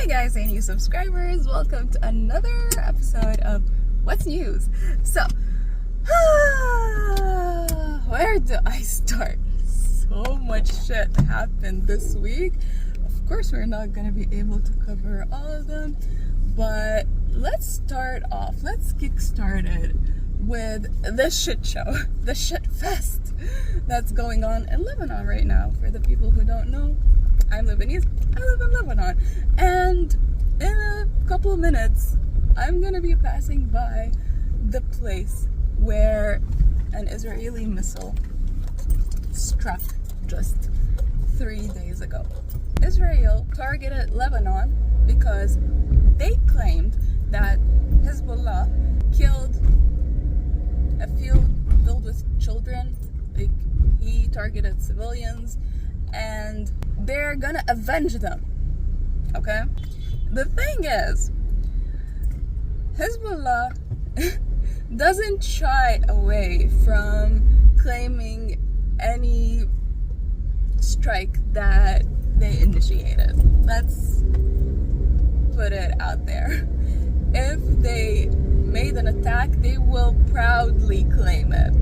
Hey guys and new subscribers, welcome to another episode of What's News. So, where do I start? So much shit happened this week. Of course, we're not going to be able to cover all of them, but let's start off. Let's kick started with the shit show, the shit fest that's going on in Lebanon right now. For the people who don't know, I'm Lebanese, I live in Lebanon, and in a couple of minutes, I'm gonna be passing by the place where an Israeli missile struck just 3 days ago. Israel targeted Lebanon because they claimed that Hezbollah killed a field filled with children. Like, he targeted civilians, and they're gonna avenge them. Okay? The thing is, Hezbollah doesn't shy away from claiming any strike that they initiated. Let's put it out there. If they made an attack, they will proudly claim it.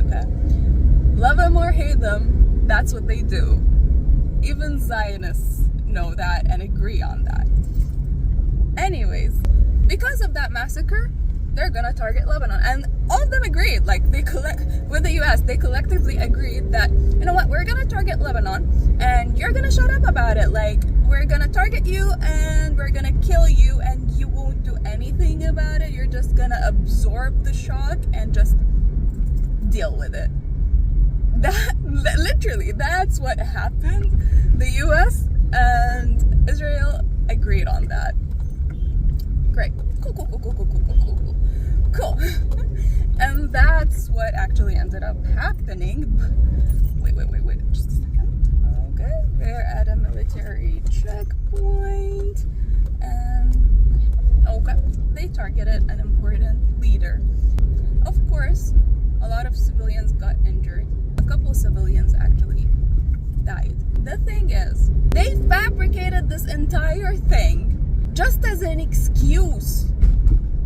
Okay? Love them or hate them, that's what they do. Even Zionists know that and agree on that. Anyways, because of that massacre, they're gonna target Lebanon, and all of them agreed. Like, with the US, they collectively agreed that, you know what, we're gonna target Lebanon, and you're gonna shut up about it. Like, we're gonna target you, and we're gonna kill you, and you won't do anything about it. You're just gonna absorb the shock and just deal with it. Literally, that's what happened. The US and Israel agreed on that. Great. Cool. And that's what actually ended up happening. Wait, just a second. Okay, they're at a military checkpoint, and okay, they targeted an important leader. Of course, a lot of civilians got injured. A couple of civilians actually died. The thing is, they fabricated this entire thing just as an excuse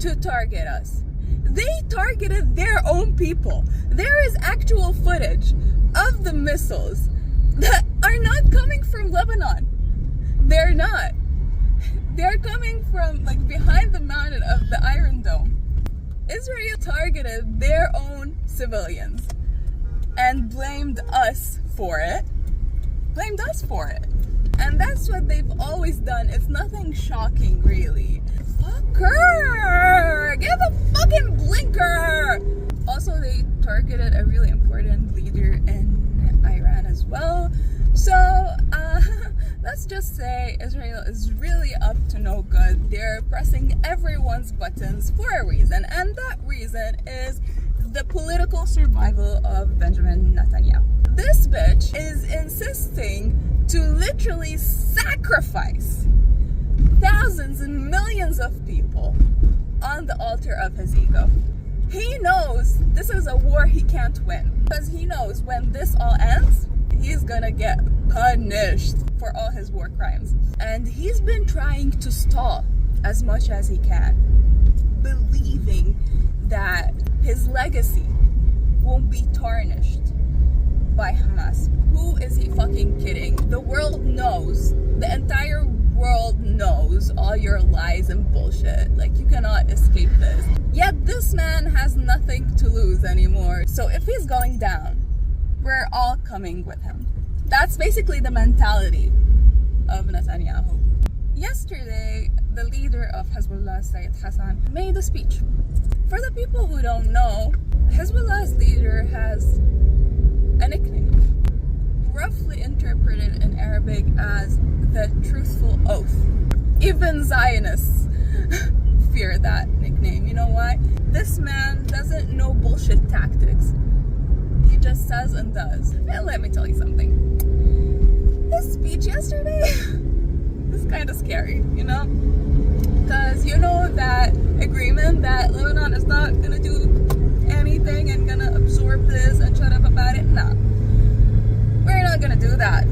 to target us. They targeted their own people. There is actual footage of the missiles that are not coming from Lebanon. They're not. They're coming from, like, behind the mountain of the Iron Dome. Israel targeted their own civilians and blamed us for it. And that's what they've always done. It's nothing shocking, really. Fucker! Give a fucking blinker! Also, they targeted a really important leader in Iran as well. So, let's just say Israel is really up to no good. They're pressing everyone's buttons for a reason, and that reason is the political survival of Benjamin Netanyahu. This bitch is insisting to literally sacrifice thousands and millions of people on the altar of his ego. He knows this is a war he can't win, because he knows when this all ends, he's gonna get punished for all his war crimes. And he's been trying to stall as much as he can, believing that his legacy won't be tarnished by Hamas. Who is he fucking kidding? The world knows. The entire world knows all your lies and bullshit. Like, you cannot escape this. Yet this man has nothing to lose anymore. So if he's going down, we're all coming with him. That's basically the mentality of Netanyahu. Yesterday, the leader of Hezbollah, Sayyid Hassan, made a speech. For the people who don't know, Hezbollah's leader has a nickname, roughly interpreted in Arabic as the truthful oath. Even Zionists fear that nickname. You know why? This man doesn't know bullshit tactics. He just says and does. And let me tell you something. His speech yesterday is kind of scary, you know? Because you know that agreement that Lebanon is not going to do anything and gonna absorb this and shut up about it? No. We're not gonna do that.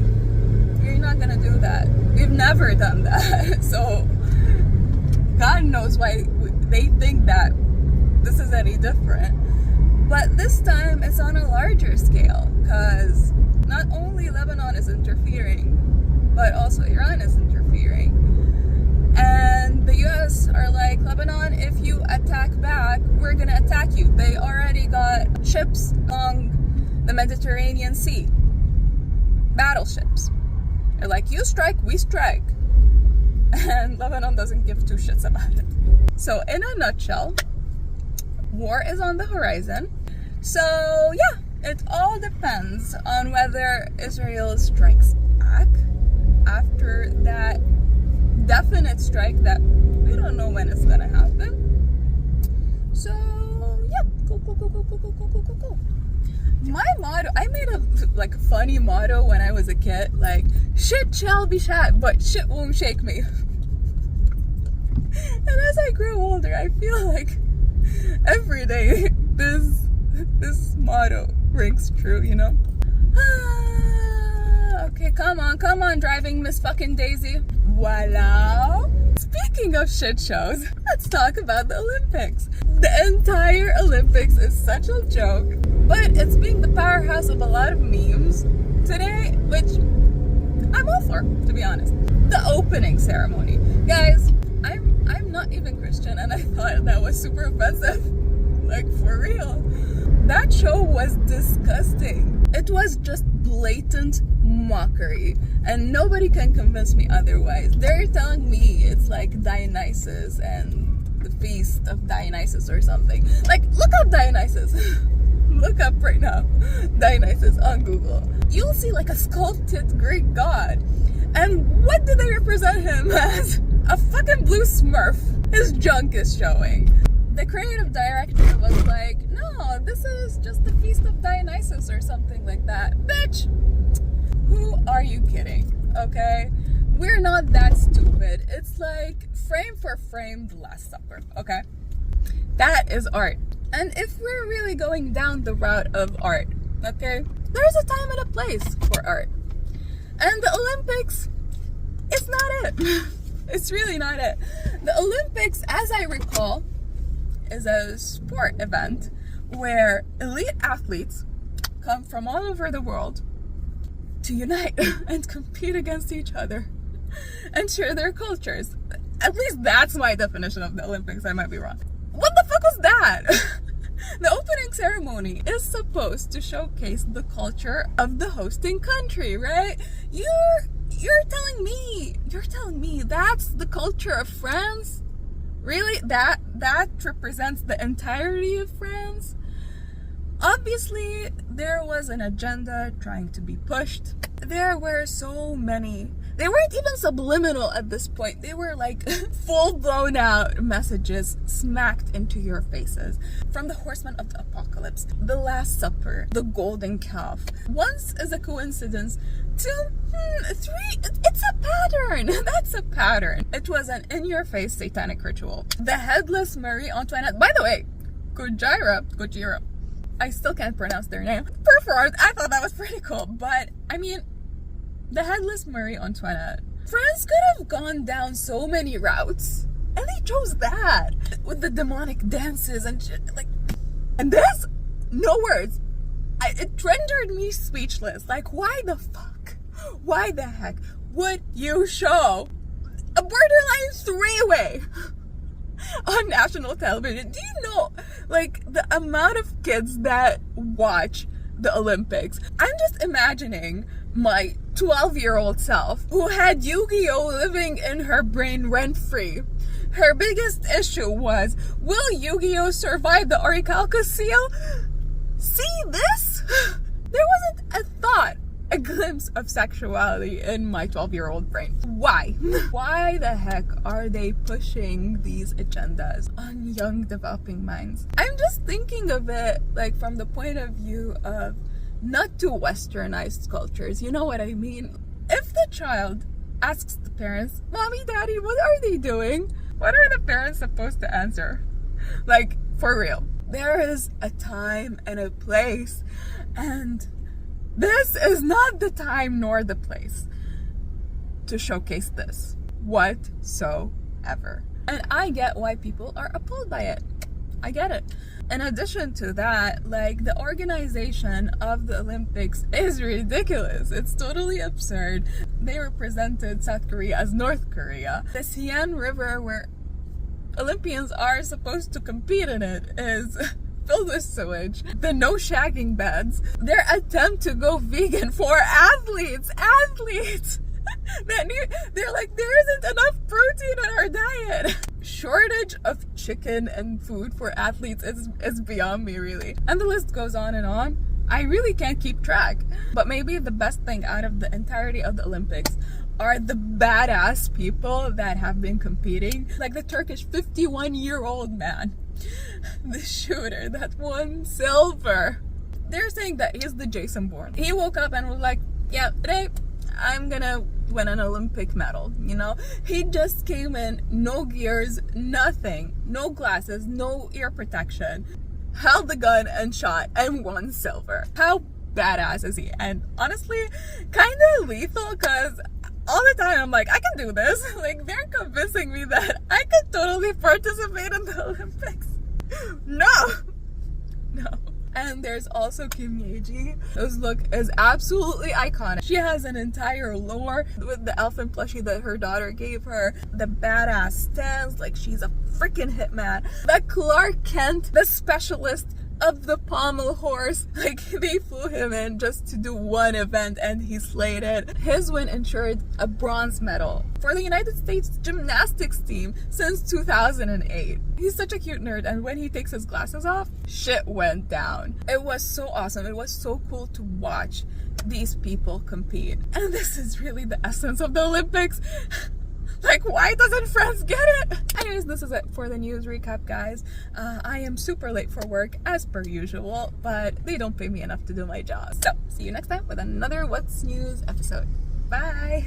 You're not gonna do that. We've never done that. So God knows why they think that this is any different. But this time it's on a larger scale, because not only Lebanon is interfering, but also Iran is interfering. And the US are like, Lebanon, if you attack back, we're gonna attack you. They already got ships along the Mediterranean Sea, battleships. They're like, you strike, we strike. And Lebanon doesn't give two shits about it. So in a nutshell, war is on the horizon. So yeah, it all depends on whether Israel strikes back after that definite strike that we don't know when it's gonna happen. So yeah, cool. My motto, I made a like funny motto when I was a kid, like, shit shall be shot, but shit won't shake me. And as I grew older, I feel like every day this motto rings true, you know? Okay, come on, driving Miss fucking Daisy. Voila! Speaking of shit shows, let's talk about the Olympics. The entire Olympics is such a joke, but it's being the powerhouse of a lot of memes today, which I'm all for, to be honest. The opening ceremony. Guys, I'm not even Christian, and I thought that was super offensive. Like, for real. That show was disgusting. It was just blatant mockery, and nobody can convince me otherwise. They're telling me it's like Dionysus and the feast of Dionysus or something. Like, look up Dionysus. Look up right now Dionysus on Google. You'll see like a sculpted Greek god. And what do they represent him as? A fucking blue smurf. His junk is showing. The creative director was like, no, this is just the feast of Dionysus or something like that. Bitch! Who are you kidding? Okay? We're not that stupid. It's like frame for frame The Last Supper. Okay? That is art. And if we're really going down the route of art, okay, there's a time and a place for art. And the Olympics, it's not it. It's really not it. The Olympics, as I recall, is a sport event where elite athletes come from all over the world to unite and compete against each other and share their cultures. At least that's my definition of the Olympics. I might be wrong. What the fuck was that? The opening ceremony is supposed to showcase the culture of the hosting country, right? You're telling me that's the culture of France? Really? That represents the entirety of France? Obviously, there was an agenda trying to be pushed. There were so many. They weren't even subliminal at this point. They were like full blown out messages smacked into your faces. From the Horsemen of the Apocalypse, The Last Supper, The Golden Calf. Once is a coincidence. Two, three, it's a pattern. That's a pattern. It was an in-your-face satanic ritual. The headless Marie Antoinette, by the way, Gojira, I still can't pronounce their name, performed. I thought that was pretty cool, but I mean, the headless Marie Antoinette. France could have gone down so many routes, and they chose that with the demonic dances and shit. Like, and this, no words. It rendered me speechless. Like, why the fuck? Why the heck would you show a borderline three-way on national television? Do you know, like, the amount of kids that watch the Olympics? I'm just imagining my 12-year-old self who had Yu-Gi-Oh living in her brain rent-free. Her biggest issue was, will Yu-Gi-Oh survive the Orichalcus seal? See this? There wasn't a thought, a glimpse of sexuality in my 12-year-old brain. Why? Why the heck are they pushing these agendas on young developing minds? I'm just thinking of it like from the point of view of not too westernized cultures. You know what I mean? If the child asks the parents, Mommy, Daddy, what are they doing? What are the parents supposed to answer? Like, for real. There is a time and a place, and this is not the time nor the place. to showcase this whatsoever. And I get why people are appalled by it. I get it. In addition to that, like, the organization of the Olympics is ridiculous. It's totally absurd. They represented South Korea as North Korea. The Sian River, where Olympians are supposed to compete in it, is filled with sewage. The no shagging beds. Their attempt to go vegan for athletes. They're like, there isn't enough protein in our diet. Shortage of chicken and food for athletes is beyond me, really. And the list goes on and on. I really can't keep track. But maybe the best thing out of the entirety of the Olympics are the badass people that have been competing. Like the Turkish 51-year-old man, the shooter that won silver. They're saying that he's the Jason Bourne. He woke up and was like, yeah, today I'm gonna win an Olympic medal, you know? He just came in, no gears, nothing, no glasses, no ear protection, held the gun and shot and won silver. How badass is he? And honestly, kind of lethal, because all the time I'm like, I can do this. Like, they're convincing me that I could totally participate in the Olympics. No. And there's also Kim Ye-ji, whose look is absolutely iconic. She has an entire lore with the elephant plushie that her daughter gave her. The badass stance, like she's a freaking hitman. The Clark Kent, the specialist of the pommel horse, like they flew him in just to do one event and he slayed it. His win ensured a bronze medal for the United States gymnastics team since 2008. He's such a cute nerd, and when he takes his glasses off, shit went down. It was so awesome. It was so cool to watch these people compete. And this is really the essence of the Olympics. Like, why doesn't France get it? Anyways, this is it for the news recap, guys. I am super late for work, as per usual, but they don't pay me enough to do my job. So, see you next time with another What's News episode. Bye!